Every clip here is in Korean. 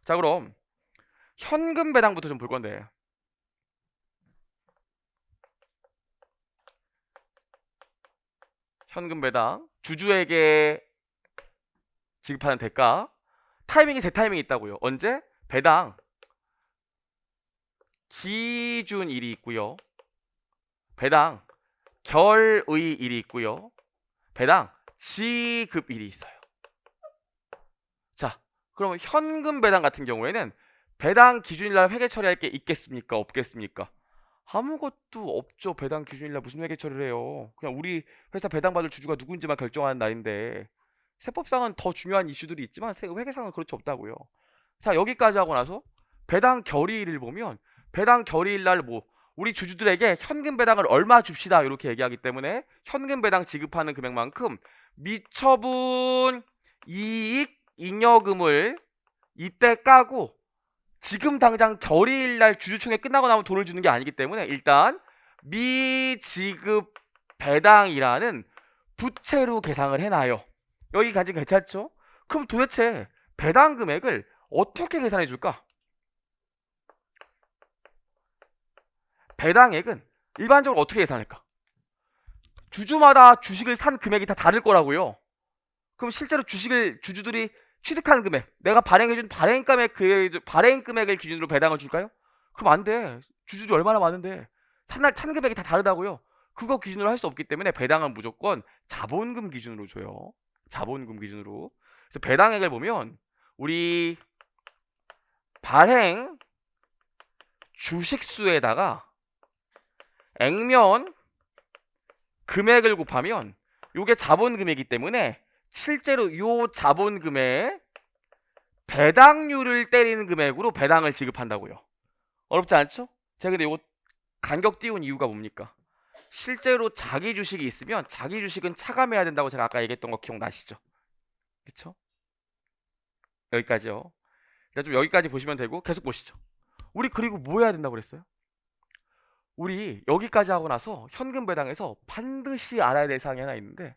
자, 그럼 현금 배당부터 좀 볼 건데, 현금 배당 주주에게 지급하는 대가 타이밍이 세 타이밍이 있다고요. 언제? 배당 기준일이 있고요. 배당 결의일이 있고요. 배당 지급일이 있어요. 자, 그럼 현금 배당 같은 경우에는 배당 기준일날 회계 처리할 게 있겠습니까? 없겠습니까? 아무것도 없죠. 배당 기준일날 무슨 회계 처리를 해요. 그냥 우리 회사 배당 받을 주주가 누군지만 결정하는 날인데, 세법상은 더 중요한 이슈들이 있지만 회계상은 그렇지 없다고요. 자, 여기까지 하고 나서 배당 결의일을 보면, 배당 결의일날 뭐 우리 주주들에게 현금 배당을 얼마 줍시다 이렇게 얘기하기 때문에 현금 배당 지급하는 금액만큼 미처분 이익 잉여금을 이때 까고, 지금 당장 결의일날 주주총회 끝나고 나면 돈을 주는 게 아니기 때문에 일단 미지급 배당이라는 부채로 계상을 해놔요. 여기까지 괜찮죠? 그럼 도대체 배당 금액을 어떻게 계산해 줄까? 배당액은 일반적으로 어떻게 계산할까? 주주마다 주식을 산 금액이 다 다를 거라고요. 그럼 실제로 주식을 주주들이 취득한 금액, 내가 발행해준 발행 금액을 기준으로 배당을 줄까요? 그럼 안 돼. 주주들이 얼마나 많은데 산 금액이 다 다르다고요. 그거 기준으로 할 수 없기 때문에 배당은 무조건 자본금 기준으로 줘요. 자본금 기준으로. 그래서 배당액을 보면 우리 발행 주식수에다가 액면 금액을 곱하면 요게 자본금이기 때문에 실제로 요 자본금의 배당률을 때리는 금액으로 배당을 지급한다고요. 어렵지 않죠? 제가 근데 요거 간격 띄운 이유가 뭡니까? 실제로 자기 주식이 있으면 자기 주식은 차감해야 된다고 제가 아까 얘기했던 거 기억나시죠? 그쵸? 여기까지요. 일단 좀 여기까지 보시면 되고 계속 보시죠. 우리 그리고 뭐 해야 된다고 그랬어요? 우리 여기까지 하고 나서 현금 배당에서 반드시 알아야 될 사항이 하나 있는데,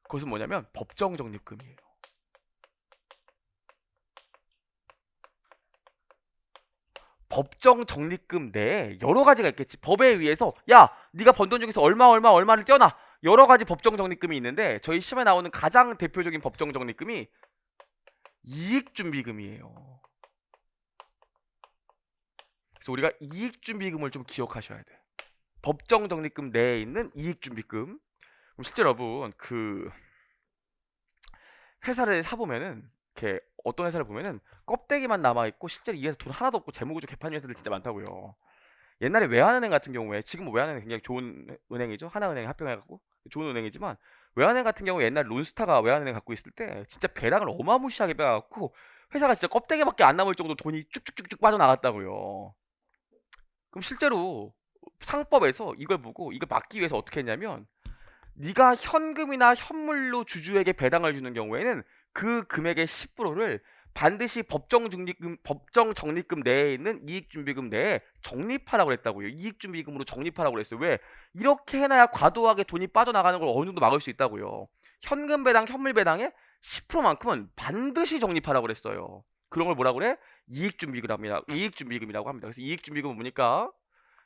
그것은 뭐냐면 법정 적립금이에요. 법정 적립금 내에 여러 가지가 있겠지. 법에 의해서 야, 네가 번 돈 중에서 얼마를 떼어놔. 여러 가지 법정 적립금이 있는데 저희 시험에 나오는 가장 대표적인 법정 적립금이 이익준비금이에요. 그래서 우리가 이익준비금을 좀 기억하셔야 돼. 법정 적립금 내에 있는 이익준비금. 그럼 실제 여러분 그 회사를 사보면은, 이렇게 어떤 회사를 보면은 껍데기만 남아있고 실제로 이 회사 돈 하나도 없고 재무구조 개판인 회사들 진짜 많다고요. 옛날에 외환은행 같은 경우에, 지금 뭐 외환은행 굉장히 좋은 은행이죠. 하나은행에 합병해갖고 좋은 은행이지만, 외환은행 같은 경우 옛날 론스타가 외환은행 갖고 있을 때 진짜 배당을 어마무시하게 빼갖고 회사가 진짜 껍데기밖에 안 남을 정도 돈이 쭉쭉쭉쭉 빠져나갔다고요. 그럼 실제로 상법에서 이걸 보고 이걸 막기 위해서 어떻게 했냐면, 네가 현금이나 현물로 주주에게 배당을 주는 경우에는 그 금액의 10%를 반드시 법정 적립금 내에 있는 이익준비금 내에 적립하라고 그랬다고요. 이익준비금으로 적립하라고 그랬어요. 왜? 이렇게 해놔야 과도하게 돈이 빠져나가는 걸 어느 정도 막을 수 있다고요. 현금 배당, 현물 배당의 10%만큼은 반드시 적립하라고 그랬어요. 그런 걸 뭐라 그래? 이익준비금이라고 합니다. 그래서 이익준비금은 뭐니까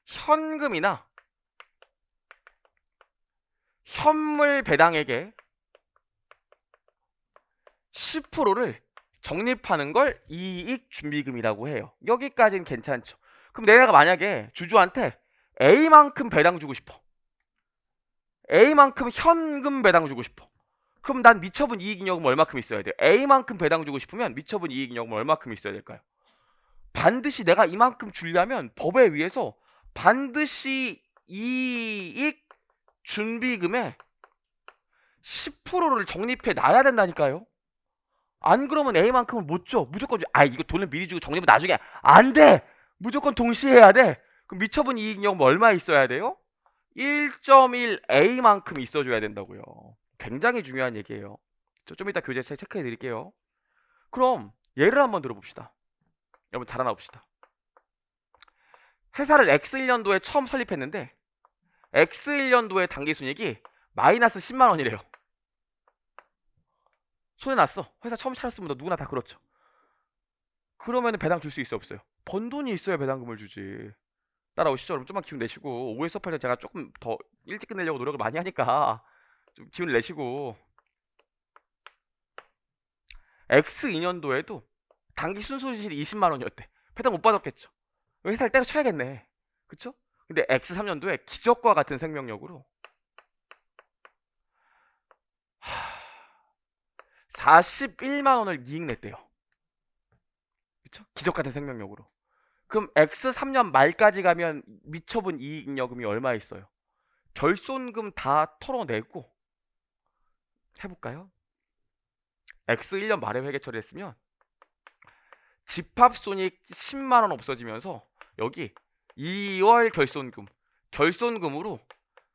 현금이나 현물 배당액의 10%를 적립하는 걸 이익준비금이라고 해요. 여기까지는 괜찮죠. 그럼 내가 만약에 주주한테 A만큼 배당 주고 싶어. A만큼 현금 배당 주고 싶어. 그럼 난 미처분 이익잉여금 얼마큼 있어야 돼요? A만큼 배당 주고 싶으면 미처분 이익잉여금 얼마큼 있어야 될까요? 반드시 내가 이만큼 주려면 법에 의해서 반드시 이익 준비금의 10%를 적립해 놔야 된다니까요. 안 그러면 A만큼은 못 줘. 무조건 줘. 아, 이거 돈을 미리 주고 적립은 나중에. 안 돼! 무조건 동시에 해야 돼. 그럼 미처분 이익잉여금 얼마 있어야 돼요? 1.1A만큼 있어줘야 된다고요. 굉장히 중요한 얘기예요. 좀 이따 교재 체크해 드릴게요. 그럼 예를 한번 들어봅시다. 여러분 잘 하나 봅시다. 회사를 X1년도에 처음 설립했는데 X1년도에 당기순이익이 마이너스 10만원이래요. 손해났어. 회사 처음 차렸으면 누구나 다 그렇죠. 그러면은 배당 줄 수 있어요, 없어요? 번 돈이 있어야 배당금을 주지. 따라오시죠. 여러분 좀만 기운 내시고 오후에 수업할 때 제가 조금 더 일찍 끝내려고 노력을 많이 하니까 좀 기운을 내시고 X 2년도에도 단기 순손실이 20만 원이었대. 배당 못 받았겠죠. 회사를 때려쳐야겠네. 그쵸? 근데 X 3년도에 기적과 같은 생명력으로 41만 원을 이익 냈대요. 그쵸? 기적 같은 생명력으로. 그럼 X 3년 말까지 가면 미처분 이익잉여금이 얼마 있어요? 결손금 다 털어내고 해볼까요? X 1년 말에 회계 처리했으면 집합손익 10만 원 없어지면서 여기 2월 결손금으로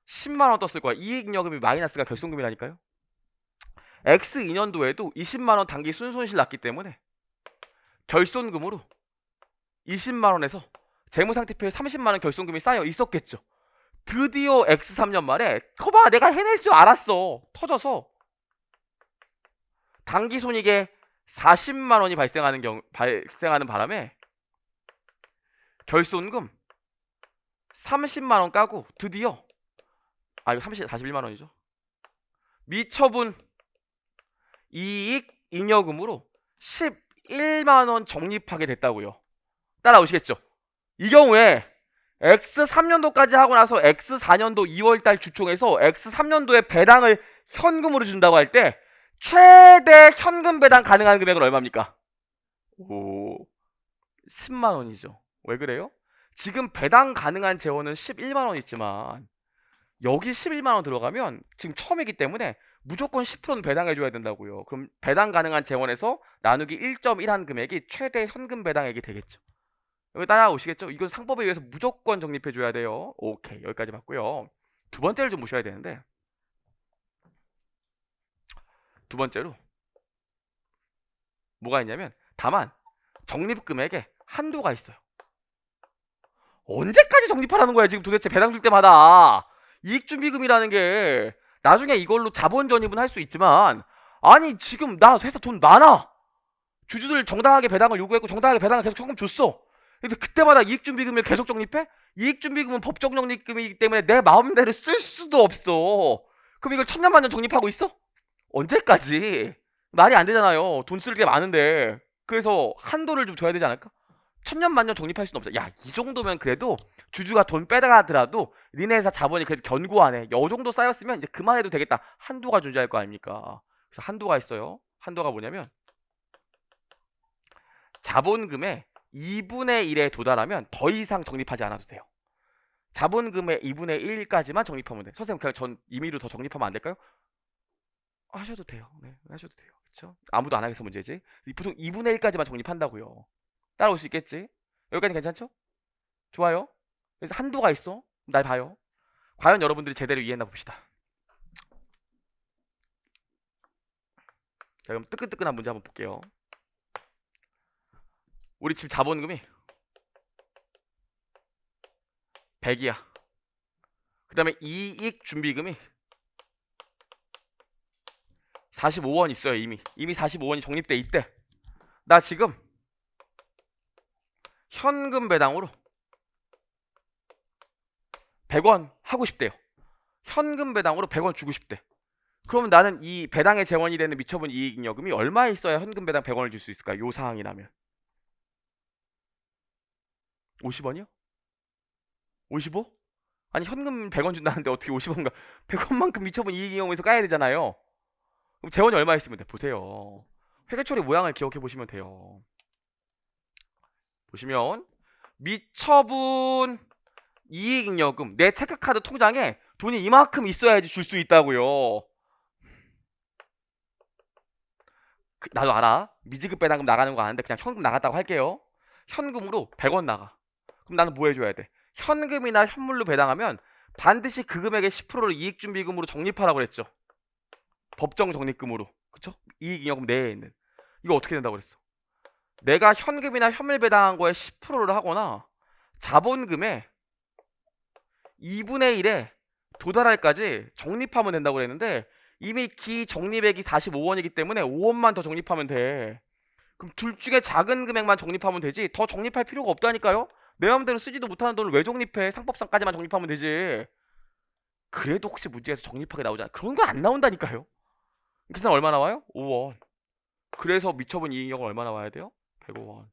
10만 원 떴을 거야. 이익잉여금이 마이너스가 결손금이라니까요. X 2년도에도 20만 원 단기 순손실 났기 때문에 결손금으로 20만 원에서 재무상태표에 30만 원 결손금이 쌓여 있었겠죠. 드디어 X 3년 말에 거봐 내가 해낼 줄 알았어. 터져서 단기 손익에 40만 원이 발생하는 바람에 결손금 30만 원 까고 드디어 이거 41만 원이죠. 미처분 이익 잉여금으로 11만 원 적립하게 됐다고요. 따라오시겠죠? 이 경우에 X 3년도까지 하고 나서 X 4년도 2월달 주총에서 X 3년도에 배당을 현금으로 준다고 할 때 최대 현금 배당 가능한 금액은 얼마입니까? 10만 원이죠. 왜 그래요? 지금 배당 가능한 재원은 11만 원 있지만 여기 11만 원 들어가면 지금 처음이기 때문에 무조건 10%는 배당해줘야 된다고요. 그럼 배당 가능한 재원에서 나누기 1.1한 금액이 최대 현금 배당액이 되겠죠. 여기 따라오시겠죠? 이건 상법에 의해서 무조건 적립해줘야 돼요. 오케이, 여기까지 맞고요. 두 번째를 좀 보셔야 되는데 두 번째로 뭐가 있냐면 다만 적립금액에 한도가 있어요. 언제까지 적립하라는 거야 지금 도대체 배당 줄 때마다. 이익준비금이라는 게 나중에 이걸로 자본 전입은 할 수 있지만 아니 지금 나 회사 돈 많아. 주주들 정당하게 배당을 요구했고 정당하게 배당을 계속 현금 줬어. 근데 그때마다 이익준비금을 계속 적립해? 이익준비금은 법정 적립금이기 때문에 내 마음대로 쓸 수도 없어. 그럼 이걸 천년만년 적립하고 있어? 언제까지? 말이 안 되잖아요. 돈 쓸 게 많은데. 그래서 한도를 좀 줘야 되지 않을까? 천년만년 적립할 수는 없어. 야, 이 정도면 그래도 주주가 돈 빼다가더라도 니네 회사 자본이 그래도 견고하네. 요 정도 쌓였으면 이제 그만해도 되겠다. 한도가 존재할 거 아닙니까? 그래서 한도가 있어요. 한도가 뭐냐면 자본금의 2분의 1에 도달하면 더 이상 적립하지 않아도 돼요. 자본금의 2분의 1까지만 적립하면 돼. 선생님 그냥 전 임의로 더 적립하면 안 될까요? 하셔도 돼요. 네, 하셔도 돼요. 그렇죠? 아무도 안 하겠어 문제지. 보통 2분의 1까지만 적립한다고요. 따라올 수 있겠지? 여기까지 괜찮죠? 좋아요. 그래서 한도가 있어. 날 봐요. 과연 여러분들이 제대로 이해했나 봅시다. 자, 그럼 뜨끈뜨끈한 문제 한번 볼게요. 우리 지금 자본금이 100이야. 그 다음에 이익 준비금이 45원 있어요. 이미 45원이 적립돼 있대. 나 지금 현금 배당으로 100원 하고 싶대요. 현금 배당으로 100원 주고 싶대. 그러면 나는 이 배당의 재원이 되는 미처분 이익잉여금이 얼마 있어야 현금 배당 100원을 줄 수 있을까? 요 상황이라면 50원이요? 55? 아니 현금 100원 준다는데 어떻게 50원가? 100원만큼 미처분 이익잉여금에서 까야 되잖아요. 그럼 재원이 얼마 있으면 돼? 보세요. 회계처리 모양을 기억해 보시면 돼요. 보시면 미처분 이익잉여금 내 체크카드 통장에 돈이 이만큼 있어야지 줄 수 있다고요. 나도 알아. 미지급 배당금 나가는 거 아는데 그냥 현금 나갔다고 할게요. 현금으로 100원 나가. 그럼 나는 뭐 해줘야 돼? 현금이나 현물로 배당하면 반드시 그 금액의 10%를 이익준비금으로 적립하라고 그랬죠. 법정 적립금으로. 그쵸? 이익잉여금 내에 있는. 이거 어떻게 된다고 그랬어? 내가 현금이나 현물 배당한 거에 10%를 하거나 자본금의 2분의 1에 도달할까지 적립하면 된다고 그랬는데 이미 기적립액이 45원이기 때문에 5원만 더 적립하면 돼. 그럼 둘 중에 작은 금액만 적립하면 되지 더 적립할 필요가 없다니까요. 내 마음대로 쓰지도 못하는 돈을 왜 적립해? 상법상까지만 적립하면 되지. 그래도 혹시 문제에서 적립하게 나오잖아. 그런 거 안 나온다니까요. 계산 얼마 나와요? 5원. 그래서 미처분 이익률은 얼마 나와야 돼요? 105원.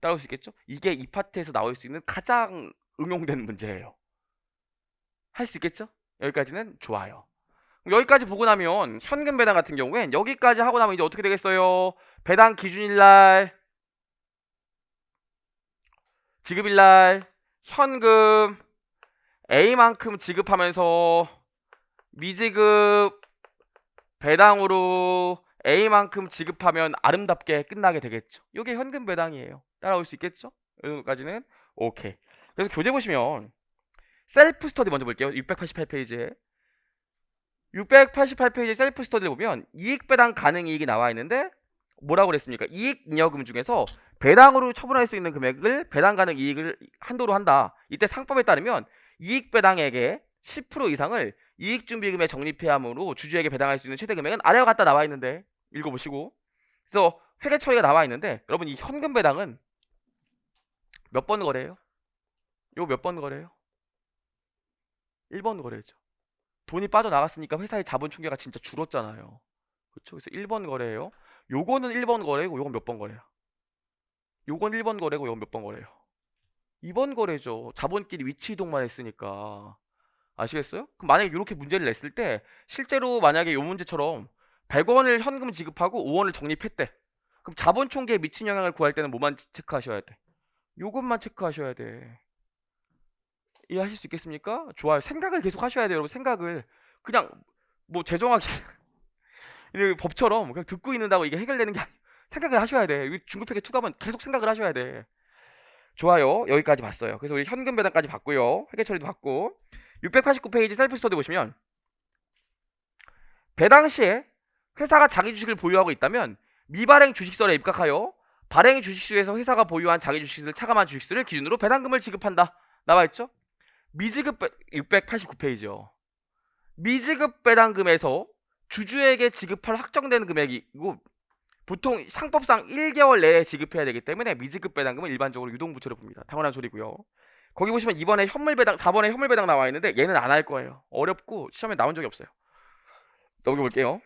따라올 수 있겠죠? 이게 이 파트에서 나올 수 있는 가장 응용된 문제예요. 할 수 있겠죠? 여기까지는 좋아요. 여기까지 보고 나면 현금 배당 같은 경우엔 여기까지 하고 나면 이제 어떻게 되겠어요? 배당 기준일날, 지급일날, 현금 A만큼 지급하면서 미지급 배당으로 A만큼 지급하면 아름답게 끝나게 되겠죠. 이게 현금 배당이에요. 따라올 수 있겠죠? 여기까지는 오케이. 그래서 교재 보시면 셀프 스터디 먼저 볼게요. 688페이지에 688페이지 셀프 스터디를 보면 이익 배당 가능 이익이 나와 있는데 뭐라고 그랬습니까? 이익 잉여금 중에서 배당으로 처분할 수 있는 금액을 배당 가능 이익을 한도로 한다. 이때 상법에 따르면 이익 배당액의 10% 이상을 이익준비금에 적립해야 하므로 주주에게 배당할 수 있는 최대 금액은 아래와 같다 나와 있는데 읽어보시고 그래서 회계 처리가 나와 있는데 여러분 이 현금 배당은 몇 번 거래예요? 이거 몇 번 거래예요? 1번 거래죠. 돈이 빠져나갔으니까 회사의 자본 총계가 진짜 줄었잖아요. 그렇죠? 그래서 1번 거래예요. 요거는 1번 거래고 요건 몇 번 거래야? 요건 1번 거래고 요건 몇 번 거래요? 2번 거래죠. 자본끼리 위치 이동만 했으니까. 아시겠어요? 그럼 만약에 이렇게 문제를 냈을 때 실제로 만약에 요 문제처럼 100원을 현금 지급하고 5원을 적립했대. 그럼 자본 총계에 미친 영향을 구할 때는 뭐만 체크하셔야 돼? 요것만 체크하셔야 돼. 이해하실 수 있겠습니까? 좋아요. 생각을 계속 하셔야 돼요, 여러분. 생각을 그냥 뭐 재정하기 이렇게 법처럼 그냥 듣고 있는다고 이게 해결되는 게 아니에요. 생각을 하셔야 돼. 중급회계 투과하면 계속 생각을 하셔야 돼. 좋아요. 여기까지 봤어요. 그래서 우리 현금 배당까지 봤고요. 회계 처리도 봤고 689페이지 셀프 스터디 보시면 배당 시에 회사가 자기 주식을 보유하고 있다면 미발행 주식설에 입각하여 발행 주식수에서 회사가 보유한 자기 주식을 차감한 주식수를 기준으로 배당금을 지급한다. 나와있죠? 미지급 689페이지요. 미지급 배당금에서 주주에게 지급할 확정된 금액이고 보통 상법상 1개월 내에 지급해야 되기 때문에 미지급 배당금은 일반적으로 유동부채로 봅니다. 당연한 소리고요. 거기 보시면 2번에 현물 배당, 4번에 현물 배당 나와 있는데 얘는 안 할 거예요. 어렵고 시험에 나온 적이 없어요. 넘겨볼게요.